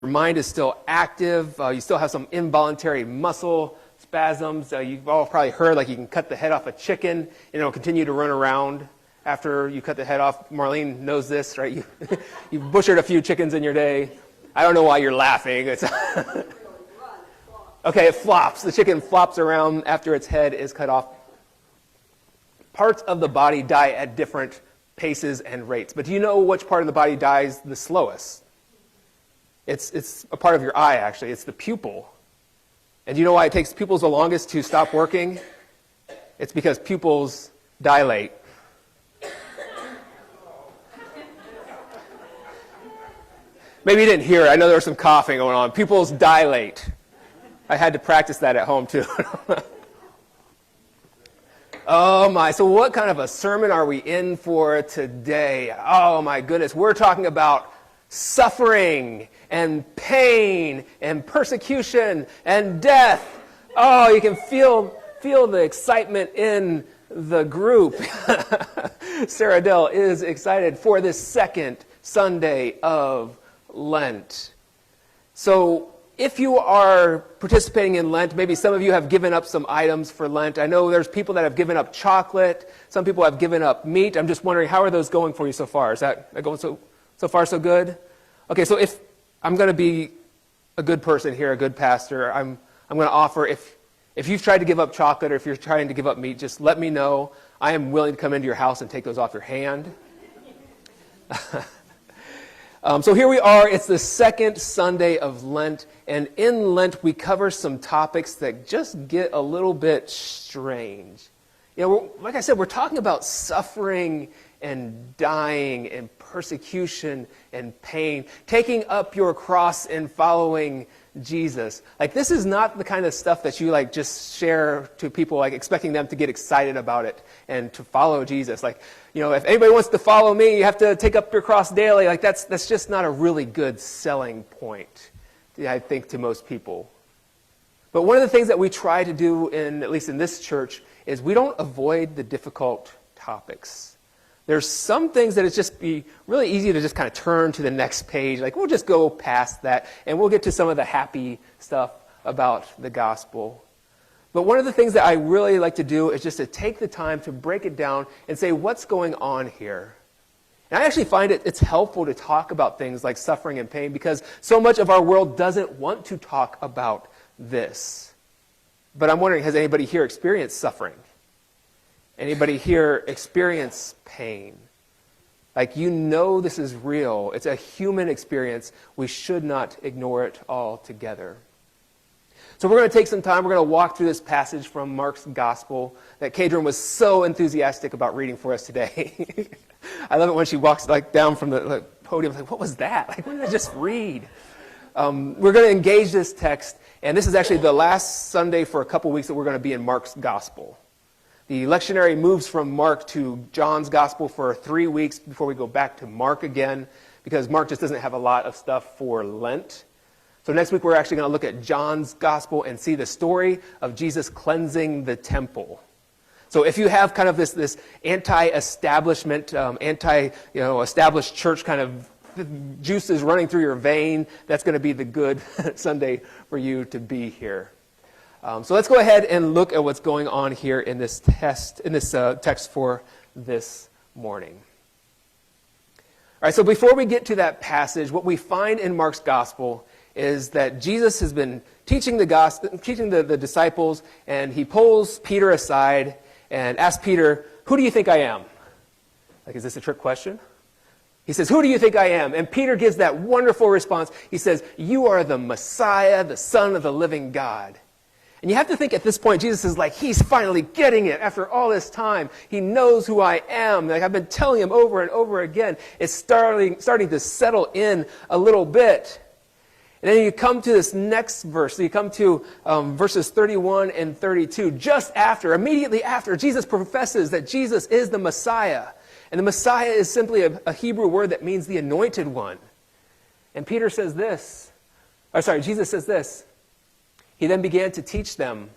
mind is still active. You still have some involuntary muscle spasms. You've all probably heard like you can cut the head off a chicken and it'll continue to run around after you cut the head off. Marlene knows this, right? You butchered a few chickens in your day. I don't know why you're laughing. It's okay, it flops. The chicken flops around after its head is cut off. Parts of the body die at different paces and rates. But do you know which part of the body dies the slowest? It's a part of your eye, actually. It's the pupil. And do you know why it takes pupils the longest to stop working? It's because pupils dilate. Maybe you didn't hear it. I know there was some coughing going on. Pupils dilate. I had to practice that at home, too. Oh, my. So what kind of a sermon are we in for today? Oh, my goodness. We're talking about suffering and pain and persecution and death. Oh, you can feel the excitement in the group. Sarah Dell is excited for this second Sunday of Lent. So if you are participating in Lent, maybe some of you have given up some items for Lent. I know there's people that have given up chocolate. Some people have given up meat. I'm just wondering, how are those going for you so far? Is that going so far so good? Okay, so if I'm going to be a good person here, a good pastor, I'm going to offer, if you've tried to give up chocolate or if you're trying to give up meat, just let me know. I am willing to come into your house and take those off your hand. So here we are. It's the second Sunday of Lent. And in Lent, we cover some topics that just get a little bit strange. You know, like I said, we're talking about suffering and dying and persecution and pain, taking up your cross and following Jesus. Like, this is not the kind of stuff that you like just share to people, like expecting them to get excited about it and to follow Jesus. Like, you know, if anybody wants to follow me, you have to take up your cross daily. Like, that's just not a really good selling point, I think, to most people. But one of the things that we try to do, at least in this church, is we don't avoid the difficult topics. There's some things that it's just be really easy to just kind of turn to the next page. Like, we'll just go past that, and we'll get to some of the happy stuff about the gospel. But one of the things that I really like to do is just to take the time to break it down and say, what's going on here? And I actually find it's helpful to talk about things like suffering and pain because so much of our world doesn't want to talk about this. But I'm wondering, has anybody here experienced suffering? Anybody here experience pain? Like, you know this is real. It's a human experience. We should not ignore it altogether. So we're going to take some time. We're going to walk through this passage from Mark's Gospel that Kadron was so enthusiastic about reading for us today. I love it when she walks down from the podium. Like, what was that? Like, what did I just read? We're going to engage this text, and this is actually the last Sunday for a couple weeks that we're going to be in Mark's Gospel. The lectionary moves from Mark to John's Gospel for 3 weeks before we go back to Mark again, because Mark just doesn't have a lot of stuff for Lent. So next week we're actually going to look at John's Gospel and see the story of Jesus cleansing the temple. So if you have kind of this anti-establishment, established church kind of juices running through your vein, that's going to be the good Sunday for you to be here. So let's go ahead and look at what's going on here in this text for this morning. All right, so before we get to that passage, what we find in Mark's Gospel is that Jesus has been teaching the disciples, and he pulls Peter aside and asks Peter, "Who do you think I am?" Like, is this a trick question? He says, "Who do you think I am?" And Peter gives that wonderful response. He says, "You are the Messiah, the Son of the living God." And you have to think at this point, Jesus is like, he's finally getting it after all this time. He knows who I am. Like, I've been telling him over and over again. It's starting to settle in a little bit. And then you come to this next verse. So you come to verses 31 and 32. Immediately after, Jesus professes that Jesus is the Messiah. And the Messiah is simply a Hebrew word that means the anointed one. And Jesus says this. He then began to teach them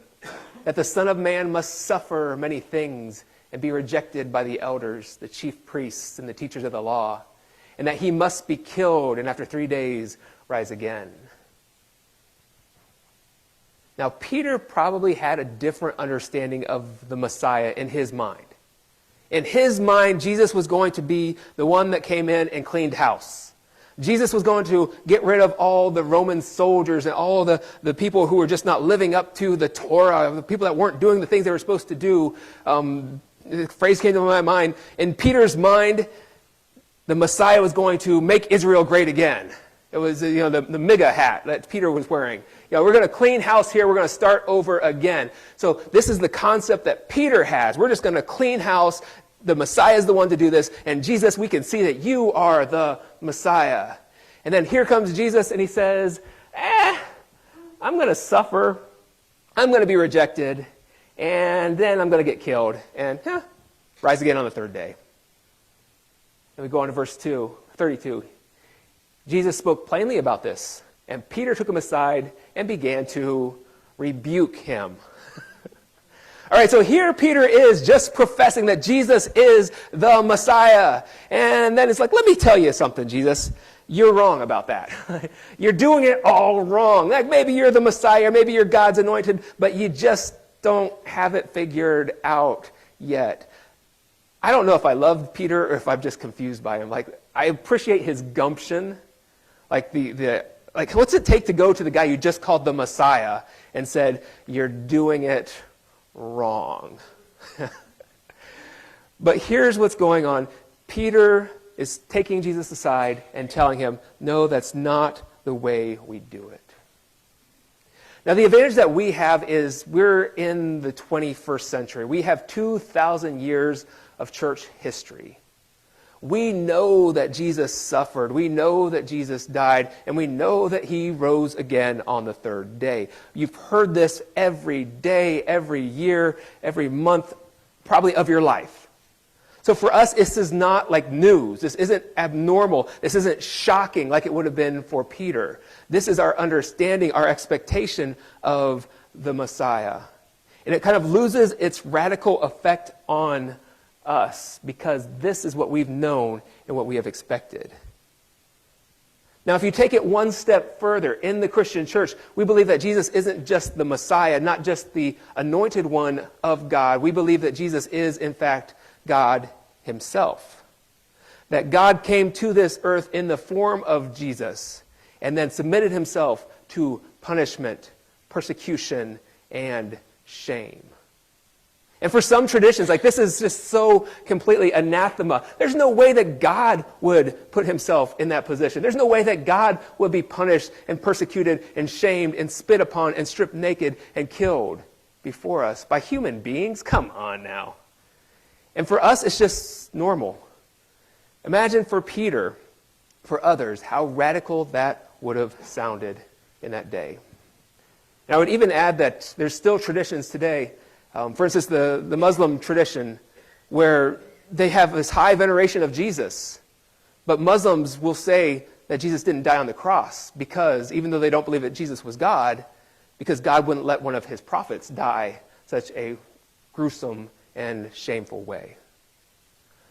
that the Son of Man must suffer many things and be rejected by the elders, the chief priests, and the teachers of the law, and that he must be killed and after 3 days rise again. Now, Peter probably had a different understanding of the Messiah in his mind. In his mind, Jesus was going to be the one that came in and cleaned house. Jesus was going to get rid of all the Roman soldiers and all the people who were just not living up to the Torah, the people that weren't doing the things they were supposed to do. The phrase came to my mind. In Peter's mind, the Messiah was going to make Israel great again. It was, the MAGA hat that Peter was wearing. We're going to clean house here. We're going to start over again. So this is the concept that Peter has. We're just going to clean house. The Messiah is the one to do this. And Jesus, we can see that you are the Messiah. And then here comes Jesus and he says, I'm going to suffer. I'm going to be rejected. And then I'm going to get killed. And rise again on the third day. And we go on to verse 32. Jesus spoke plainly about this. And Peter took him aside and began to rebuke him. All right, so here Peter is just professing that Jesus is the Messiah. And then it's like, let me tell you something, Jesus. You're wrong about that. You're doing it all wrong. Like maybe you're the Messiah, maybe you're God's anointed, but you just don't have it figured out yet. I don't know if I love Peter or if I'm just confused by him. Like, I appreciate his gumption. Like what's it take to go to the guy you just called the Messiah and said, you're doing it wrong? But here's what's going on. Peter is taking Jesus aside and telling him, no, that's not the way we do it. Now, the advantage that we have is we're in the 21st century. We have 2,000 years of church history. We know that Jesus suffered. We know that Jesus died. And we know that he rose again on the third day. You've heard this every day, every year, every month, probably of your life. So for us, this is not like news. This isn't abnormal. This isn't shocking like it would have been for Peter. This is our understanding, our expectation of the Messiah. And it kind of loses its radical effect on us because this is what we've known and what we have expected. Now, if you take it one step further, in the Christian church, we believe that Jesus isn't just the Messiah, not just the anointed one of God. We believe that Jesus is, in fact, God himself. That God came to this earth in the form of Jesus and then submitted himself to punishment, persecution, and shame. And for some traditions, like this is just so completely anathema. There's no way that God would put himself in that position. There's no way that God would be punished and persecuted and shamed and spit upon and stripped naked and killed before us by human beings. Come on now. And for us, it's just normal. Imagine for Peter, for others, how radical that would have sounded in that day. And I would even add that there's still traditions today. For instance, the Muslim tradition, where they have this high veneration of Jesus. But Muslims will say that Jesus didn't die on the cross because, even though they don't believe that Jesus was God, because God wouldn't let one of his prophets die such a gruesome and shameful way.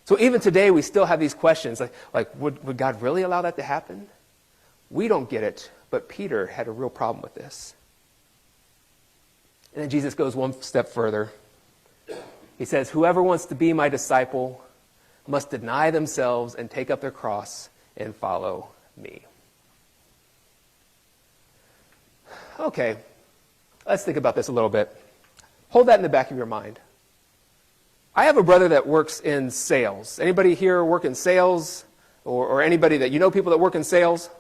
So even today, we still have these questions, like would God really allow that to happen? We don't get it, but Peter had a real problem with this. And then Jesus goes one step further. He says, whoever wants to be my disciple must deny themselves and take up their cross and follow me. Okay, let's think about this a little bit. Hold that in the back of your mind. I have a brother that works in sales. Anybody here work in sales? Or anybody that you know people that work in sales?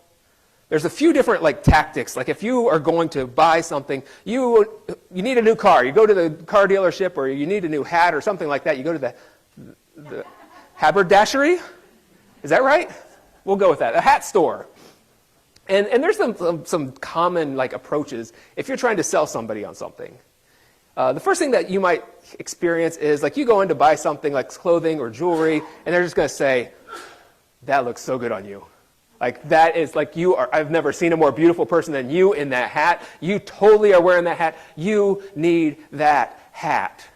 There's a few different tactics. Like if you are going to buy something, you need a new car. You go to the car dealership, or you need a new hat or something like that. You go to the haberdashery. Is that right? We'll go with that. A hat store. And there's some common approaches if you're trying to sell somebody on something. The first thing that you might experience is you go in to buy something like clothing or jewelry, and they're just going to say, "That looks so good on you." That is you are, I've never seen a more beautiful person than you in that hat. You totally are wearing that hat. You need that hat.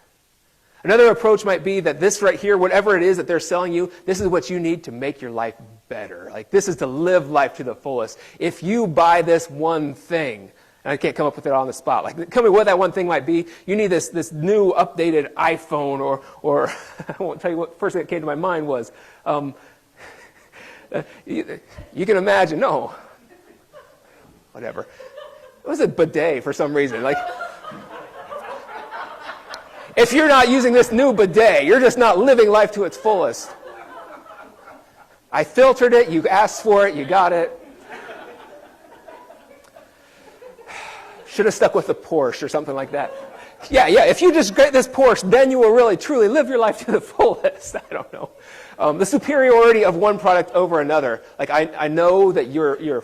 Another approach might be that this right here, whatever it is that they're selling you, this is what you need to make your life better. Like, this is to live life to the fullest. If you buy this one thing, and I can't come up with it on the spot. Like, tell me what that one thing might be. You need this new updated iPhone, or I won't tell you what first thing that came to my mind was. You can imagine, no, whatever. It was a bidet for some reason. Like, if you're not using this new bidet, you're just not living life to its fullest. I filtered it, you asked for it, you got it. Should have stuck with the Porsche or something like that. Yeah, if you just get this Porsche, then you will really, truly live your life to the fullest. I don't know. The superiority of one product over another. Like, I know that your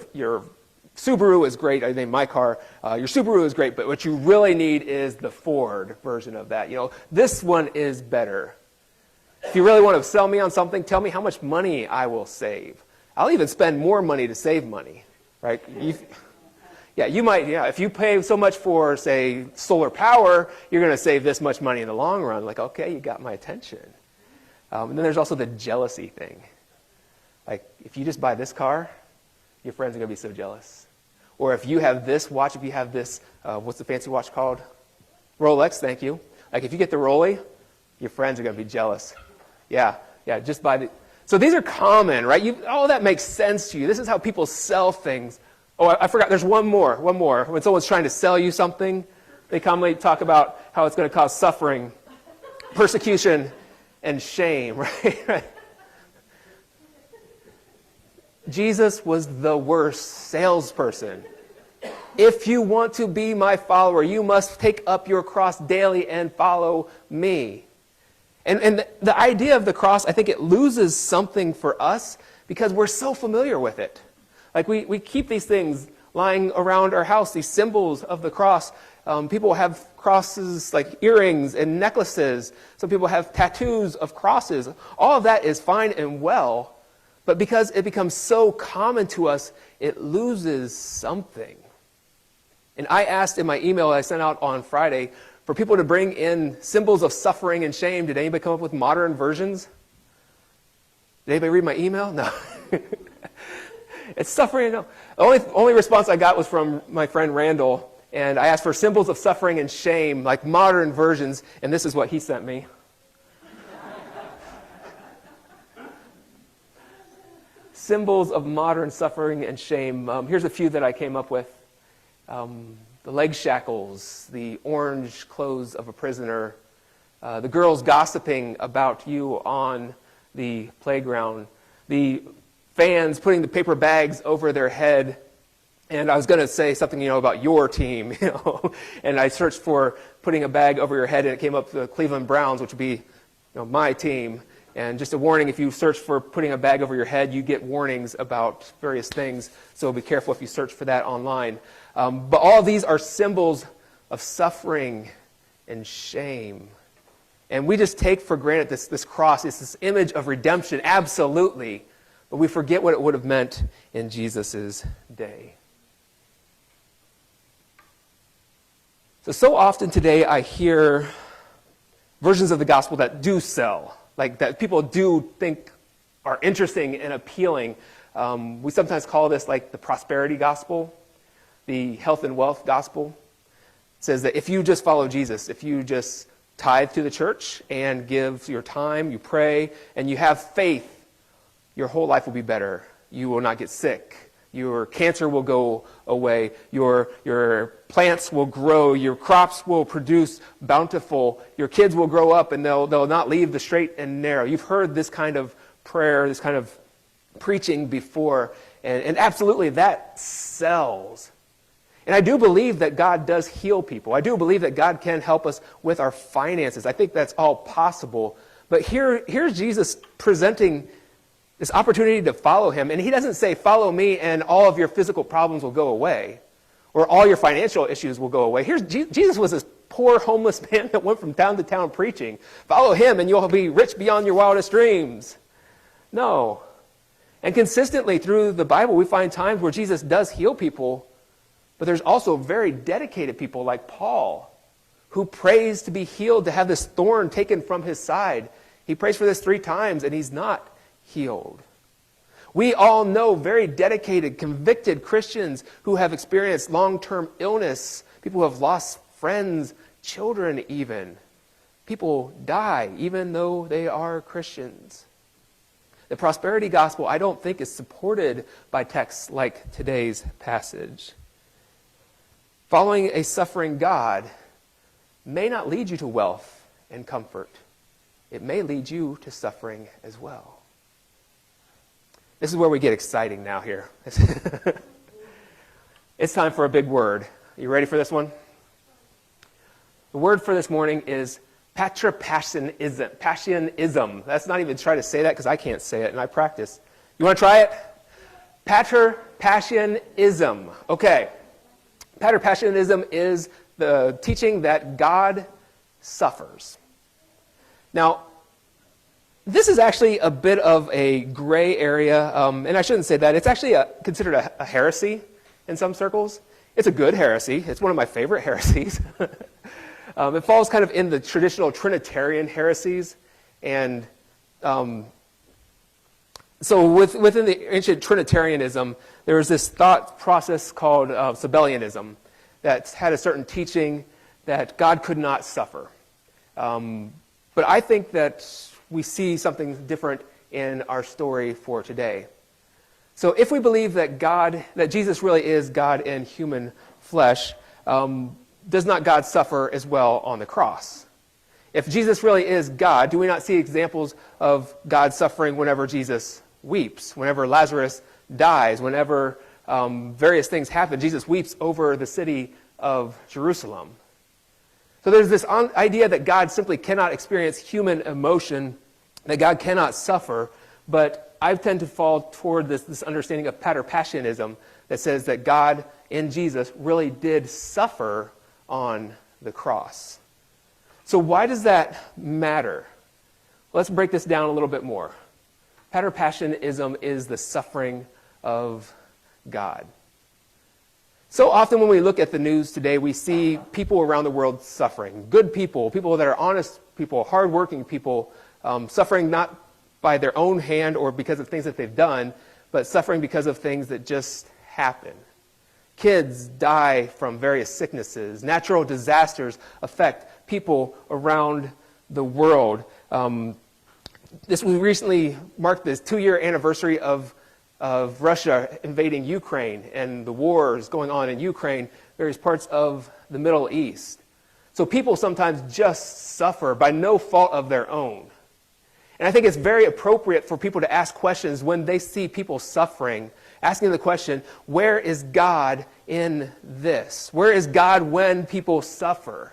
Subaru is great. I named my car. Your Subaru is great, but what you really need is the Ford version of that. You know, this one is better. If you really want to sell me on something, tell me how much money I will save. I'll even spend more money to save money, right? You might, if you pay so much for, say, solar power, you're going to save this much money in the long run. Like, okay, you got my attention. And then there's also the jealousy thing. Like, if you just buy this car, your friends are going to be so jealous. Or if you have this watch, if you have this, what's the fancy watch called? Rolex, thank you. Like, if you get the Rollie, your friends are going to be jealous. Yeah, just buy the... So these are common, right? All that makes sense to you. This is how people sell things. Oh, I forgot, there's one more. When someone's trying to sell you something, they commonly talk about how it's going to cause suffering, persecution, and shame, right? Jesus was the worst salesperson. If you want to be my follower, you must take up your cross daily and follow me. And the idea of the cross, I think it loses something for us because we're so familiar with it. Like, we keep these things lying around our house, these symbols of the cross. People have crosses like earrings and necklaces. Some people have tattoos of crosses. All of that is fine and well, but because it becomes so common to us, it loses something. And I asked in my email I sent out on Friday for people to bring in symbols of suffering and shame. Did anybody come up with modern versions? Did anybody read my email? No. It's suffering. No. The only response I got was from my friend Randall, and I asked for symbols of suffering and shame, like modern versions, and this is what he sent me. Symbols of modern suffering and shame. Here's a few that I came up with. The leg shackles, the orange clothes of a prisoner, the girls gossiping about you on the playground, the fans putting the paper bags over their head. And I was going to say something, about your team, and I searched for putting a bag over your head, and it came up the Cleveland Browns, which would be, my team. And just a warning, if you search for putting a bag over your head, you get warnings about various things, so be careful if you search for that online. But all of these are symbols of suffering and shame. And we just take for granted this cross. It's this image of redemption, absolutely. But we forget what it would have meant in Jesus' day. So often today I hear versions of the gospel that do sell, like that people do think are interesting and appealing. We sometimes call this like the prosperity gospel, the health and wealth gospel. It says that if you just follow Jesus, if you just tithe to the church and give your time, you pray, and you have faith, your whole life will be better. You will not get sick. Your cancer will go away. Your plants will grow. Your crops will produce bountiful. Your kids will grow up and they'll not leave the straight and narrow. You've heard this kind of prayer, this kind of preaching before, and absolutely that sells. And I do believe that God does heal people. I do believe that God can help us with our finances. I think that's all possible. But here's Jesus presenting this opportunity to follow him. And he doesn't say, follow me and all of your physical problems will go away. Or all your financial issues will go away. Jesus was this poor homeless man that went from town to town preaching. Follow him and you'll be rich beyond your wildest dreams. No. And consistently through the Bible, we find times where Jesus does heal people. But there's also very dedicated people like Paul, who prays to be healed, to have this thorn taken from his side. He prays for this 3 times and he's not healed. We all know very dedicated, convicted Christians who have experienced long-term illness, people who have lost friends, children even. People die even though they are Christians. The prosperity gospel, I don't think, is supported by texts like today's passage. Following a suffering God may not lead you to wealth and comfort. It may lead you to suffering as well. This is where we get exciting now here. It's time for a big word. Are you ready for this one? The word for this morning is patripassionism. Passionism. Let's not even try to say that because I can't say it and I practice. You want to try it? Patripassionism. Okay. Patripassionism is the teaching that God suffers. Now, this is actually a bit of a gray area, and I shouldn't say that. It's actually considered a heresy in some circles. It's a good heresy. It's one of my favorite heresies. It falls kind of in the traditional Trinitarian heresies. And so within the ancient Trinitarianism, there was this thought process called Sabellianism that had a certain teaching that God could not suffer. But I think that we see something different in our story for today. So if we believe that Jesus really is God in human flesh, does not God suffer as well on the cross? If Jesus really is God, do we not see examples of God suffering whenever Jesus weeps, whenever Lazarus dies, whenever various things happen? Jesus weeps over the city of Jerusalem. So there's this idea that God simply cannot experience human emotion, that God cannot suffer, but I tend to fall toward this understanding of patripassionism that says that God in Jesus really did suffer on the cross. So why does that matter? Let's break this down a little bit more. Patripassionism is the suffering of God. So often when we look at the news today, we see people around the world suffering. Good people, people that are honest people, hardworking people, suffering not by their own hand or because of things that they've done, but suffering because of things that just happen. Kids die from various sicknesses. Natural disasters affect people around the world. We recently marked this 2-year anniversary of Russia invading Ukraine and the wars going on in Ukraine, various parts of the Middle East. So people sometimes just suffer by no fault of their own. And I think it's very appropriate for people to ask questions when they see people suffering, asking the question, where is God in this? Where is God when people suffer?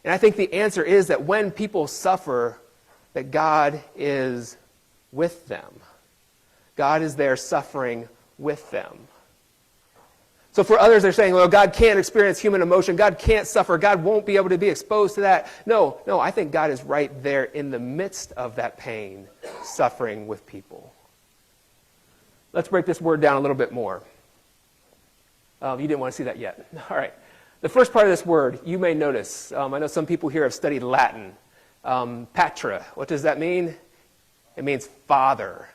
And I think the answer is that when people suffer, that God is with them. God is there suffering with them. So for others, they're saying, well, God can't experience human emotion. God can't suffer. God won't be able to be exposed to that. No, I think God is right there in the midst of that pain, suffering with people. Let's break this word down a little bit more. You didn't want to see that yet. All right. The first part of this word, you may notice. I know some people here have studied Latin. Patra, what does that mean? It means father.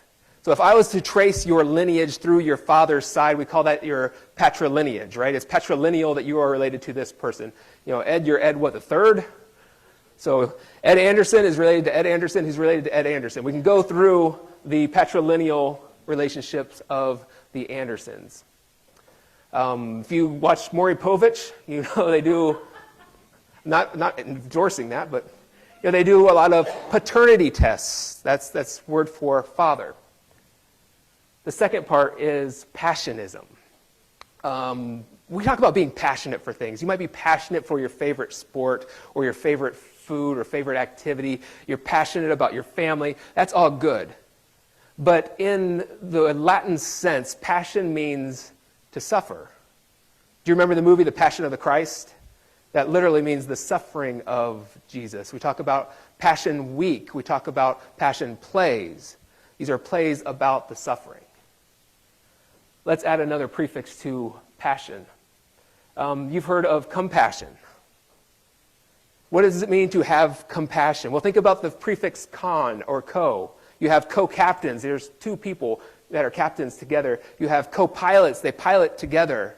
So if I was to trace your lineage through your father's side, we call that your patrilineage, right? It's patrilineal that you are related to this person. You know, Ed, you're Ed, what, the third? So Ed Anderson is related to Ed Anderson, who's related to Ed Anderson. We can go through the patrilineal relationships of the Andersons. If you watch Maury Povich, you know they do, not endorsing that, but you know, they do a lot of paternity tests. That's word for father. The second part is passionism. We talk about being passionate for things. You might be passionate for your favorite sport or your favorite food or favorite activity. You're passionate about your family. That's all good. But in the Latin sense, passion means to suffer. Do you remember the movie The Passion of the Christ? That literally means the suffering of Jesus. We talk about Passion Week. We talk about passion plays. These are plays about the suffering. Let's add another prefix to passion. You've heard of compassion. What does it mean to have compassion? Well, think about the prefix con or co. You have co-captains. There's two people that are captains together. You have co-pilots, they pilot together.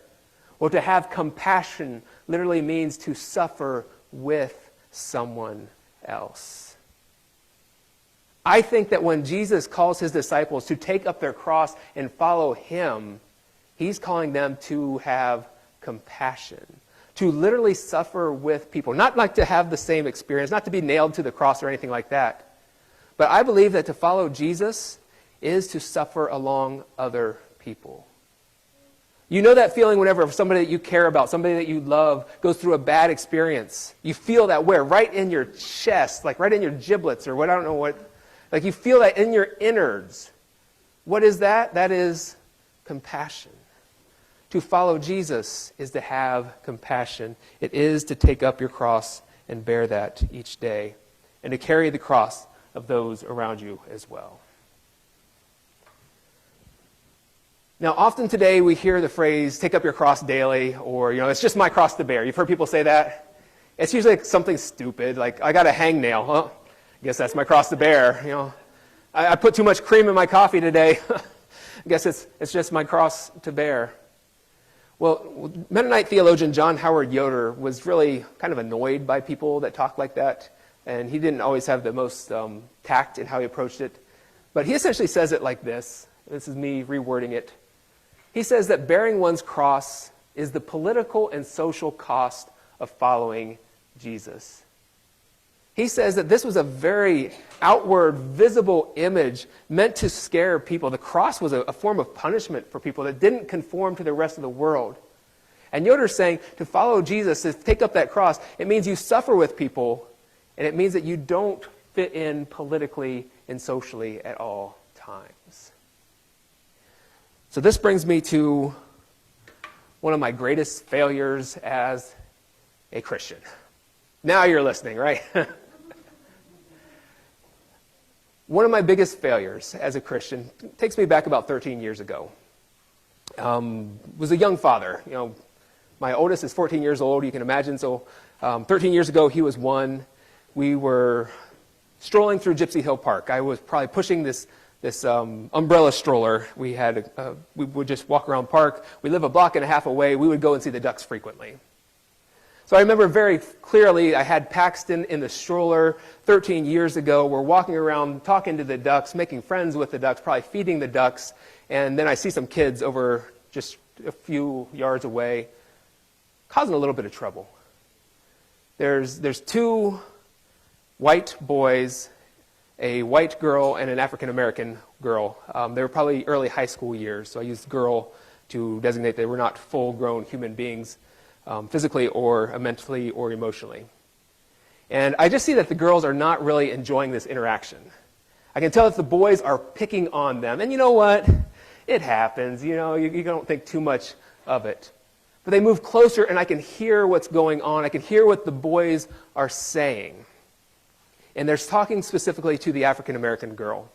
Well, to have compassion literally means to suffer with someone else. I think that when Jesus calls his disciples to take up their cross and follow him, he's calling them to have compassion, to literally suffer with people. Not like to have the same experience, not to be nailed to the cross or anything like that. But I believe that to follow Jesus is to suffer along other people. You know that feeling whenever somebody that you care about, somebody that you love, goes through a bad experience. You feel that where? Right in your chest, like right in your giblets or what, I don't know what. Like you feel that in your innards. What is that? That is compassion. To follow Jesus is to have compassion. It is to take up your cross and bear that each day. And to carry the cross of those around you as well. Now, often today we hear the phrase, take up your cross daily, or, it's just my cross to bear. You've heard people say that? It's usually something stupid, like, I got a hangnail. Huh? I guess that's my cross to bear. I put too much cream in my coffee today. I guess it's just my cross to bear. Well, Mennonite theologian John Howard Yoder was really kind of annoyed by people that talk like that, and he didn't always have the most tact in how he approached it. But he essentially says it like this. This is me rewording it. He says that bearing one's cross is the political and social cost of following Jesus. He says that this was a very outward, visible image meant to scare people. The cross was a form of punishment for people that didn't conform to the rest of the world. And Yoder's saying to follow Jesus, to take up that cross, it means you suffer with people, and it means that you don't fit in politically and socially at all times. So this brings me to one of my greatest failures as a Christian. Now you're listening, right? One of my biggest failures as a Christian takes me back about 13 years ago. Was a young father. My oldest is 14 years old, you can imagine. So 13 years ago, he was 1. We were strolling through Gypsy Hill Park. I was probably pushing this umbrella stroller. We would just walk around park. We live a block and a half away. We would go and see the ducks frequently. So I remember very clearly I had Paxton in the stroller 13 years ago. We're walking around talking to the ducks, making friends with the ducks, probably feeding the ducks. And then I see some kids over just a few yards away causing a little bit of trouble. There's 2 white boys, a white girl and an African-American girl. They were probably early high school years, so I used girl to designate they were not full-grown human beings, physically or mentally or emotionally. And I just see that the girls are not really enjoying this interaction. I can tell that the boys are picking on them. And you know what? It happens. You don't think too much of it. But they move closer, and I can hear what's going on. I can hear what the boys are saying. And they're talking specifically to the African-American girl.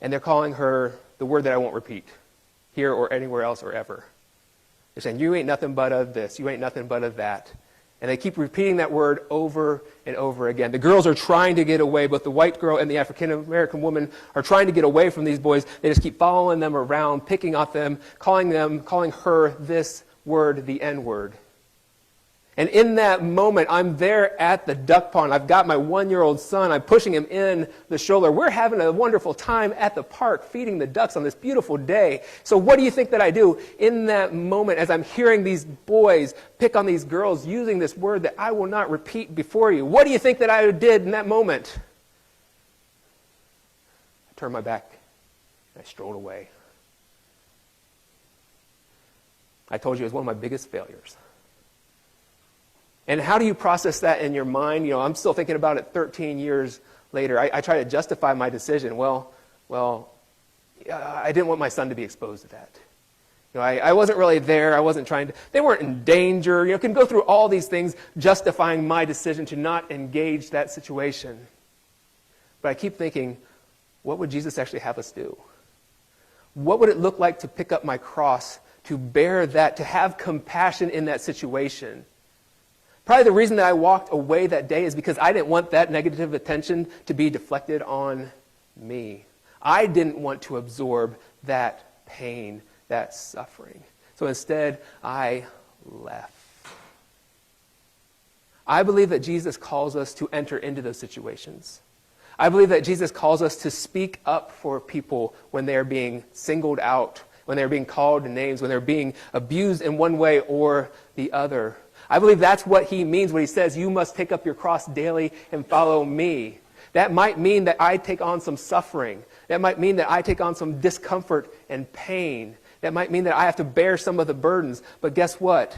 And they're calling her the word that I won't repeat, here or anywhere else or ever. They're saying, you ain't nothing but of this, you ain't nothing but of that. And they keep repeating that word over and over again. The girls are trying to get away, both the white girl and the African-American woman are trying to get away from these boys. They just keep following them around, picking at them, calling her this word, the N-word. And in that moment, I'm there at the duck pond. I've got my 1-year-old son. I'm pushing him in the stroller. We're having a wonderful time at the park feeding the ducks on this beautiful day. So what do you think that I do in that moment as I'm hearing these boys pick on these girls using this word that I will not repeat before you? What do you think that I did in that moment? I turned my back and I strolled away. I told you it was one of my biggest failures. And how do you process that in your mind? I'm still thinking about it 13 years later. I try to justify my decision. Well, I didn't want my son to be exposed to that. I wasn't really there. I wasn't trying to. They weren't in danger. Can go through all these things justifying my decision to not engage that situation. But I keep thinking, what would Jesus actually have us do? What would it look like to pick up my cross, to bear that, to have compassion in that situation? Probably the reason that I walked away that day is because I didn't want that negative attention to be deflected on me. I didn't want to absorb that pain, that suffering. So instead, I left. I believe that Jesus calls us to enter into those situations. I believe that Jesus calls us to speak up for people when they are being singled out, when they're being called names, when they're being abused in one way or the other. I believe that's what he means when he says, you must take up your cross daily and follow me. That might mean that I take on some suffering. That might mean that I take on some discomfort and pain. That might mean that I have to bear some of the burdens. But guess what?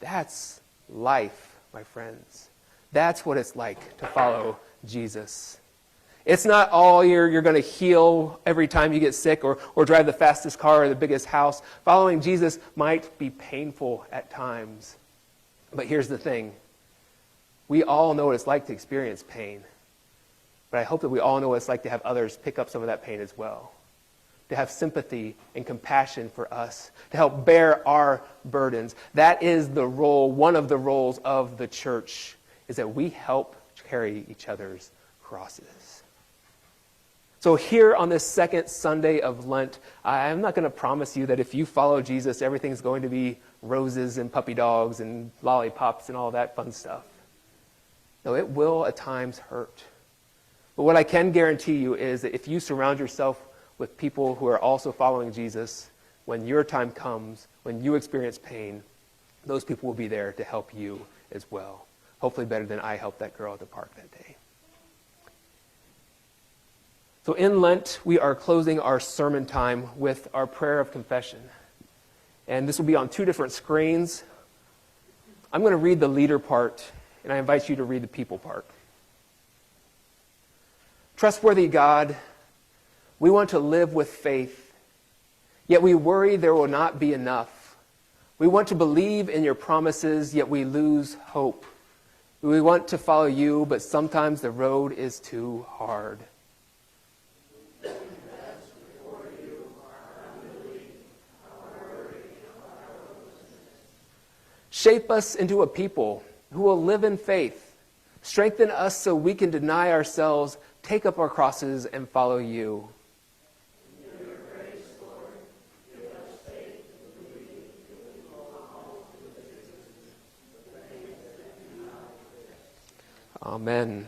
That's life, my friends. That's what it's like to follow Jesus. It's not all you're going to heal every time you get sick or drive the fastest car or the biggest house. Following Jesus might be painful at times. But here's the thing. We all know what it's like to experience pain. But I hope that we all know what it's like to have others pick up some of that pain as well. To have sympathy and compassion for us. To help bear our burdens. That is the role, one of the roles of the church, is that we help carry each other's crosses. So here on this second Sunday of Lent, I'm not going to promise you that if you follow Jesus, everything's going to be roses and puppy dogs and lollipops and all that fun stuff. No, it will at times hurt. But what I can guarantee you is that if you surround yourself with people who are also following Jesus, when your time comes, when you experience pain, those people will be there to help you as well. Hopefully better than I helped that girl at the park that day. So in Lent, we are closing our sermon time with our prayer of confession. And this will be on two different screens. I'm going to read the leader part, and I invite you to read the people part. Trustworthy God, we want to live with faith, yet we worry there will not be enough. We want to believe in your promises, yet we lose hope. We want to follow you, but sometimes the road is too hard. Shape us into a people who will live in faith. Strengthen us so we can deny ourselves, take up our crosses, and follow you. In your grace, Lord, give us faith to believe that we will all do the things that you have. Amen.